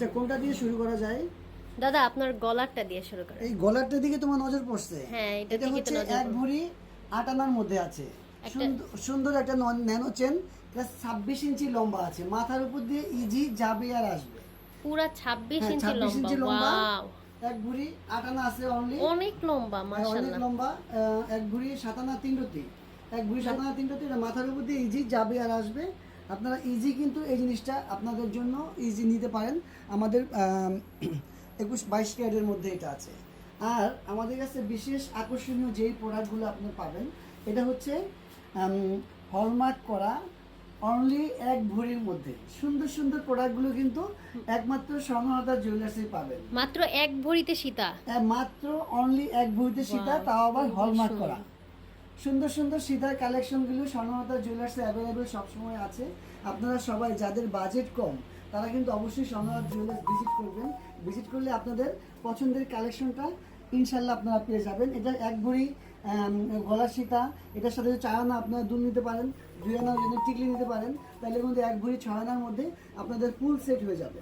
আচ্ছা কোনটা দিয়ে শুরু করা যায়? দাদা আপনার গলারটা দিয়ে শুরু করেন। এই গলারটার দিকে তোমার নজর পড়ছে? হ্যাঁ, এটার এটা দিকে তো হচ্ছে নজর এক পড়বে। ভরি 8 আনার মধ্যে আছে। একটা- সুন্দর একটা ন্যানো চেন, প্লাস 26 ইঞ্চি লম্বা আছে, মাথার উপর দিয়ে ইজি যাবে আর আসবে। পুরা 26 হ্যাঁ, ইঞ্চি 26 লম্বা, ইঞ্চি লম্বা, ওয়াও, এক ভরি 8 আনা আছে অনলি। অনেক লম্বা অনেক মাশাআল্লাহ। লম্বা, এক ভরি 7 আনা 3 রতি, এক ভরি 7 আনা 3 রতি, এটা মাথার উপর দিয়ে ইজি যাবে আর আসবে। আপনারা ইজি কিন্তু এই জিনিসটা আপনাদের জন্য ইজি নিতে পারেন। আমাদের 21-22 ক্যারেটের মধ্যে এটা আছে। আর আমাদের কাছে বিশেষ আকর্ষণীয় যেই প্রোডাক্টগুলো আপনি পাবেন, এটা হচ্ছে হলমার্ক করা অনলি এক ভরির মধ্যে সুন্দর সুন্দর প্রোডাক্টগুলো কিন্তু একমাত্র স্বর্ণলতা জুয়েলার্সে পাবেন। মাত্র এক ভরিতে সীতা। মাত্র অনলি এক ভরিতে সীতা, Wow, তাও আবার খুবই হলমার্ক সুন্দর। করা। সুন্দর সুন্দর সীতার কালেকশনগুলো স্বর্ণলতা জুয়েলার্সে অ্যাভেলেবেল সবসময় আছে। আপনারা সবাই যাদের বাজেট কম তারা কিন্তু অবশ্যই স্বর্ণলতা জুয়েলার্স ভিজিট করবেন। ভিজিট করলে আপনাদের পছন্দের কালেকশনটা ইনশাল্লাহ আপনারা পেয়ে যাবেন। এটা এক ভরি গলার সীতা, এটার সাথে 4 আনা আপনারা দুল নিতে পারেন, 2 আনা যদি টিকলি নিতে পারেন, তাহলে কিন্তু এক ভরি 6 আনার মধ্যে আপনাদের ফুল সেট হয়ে যাবে।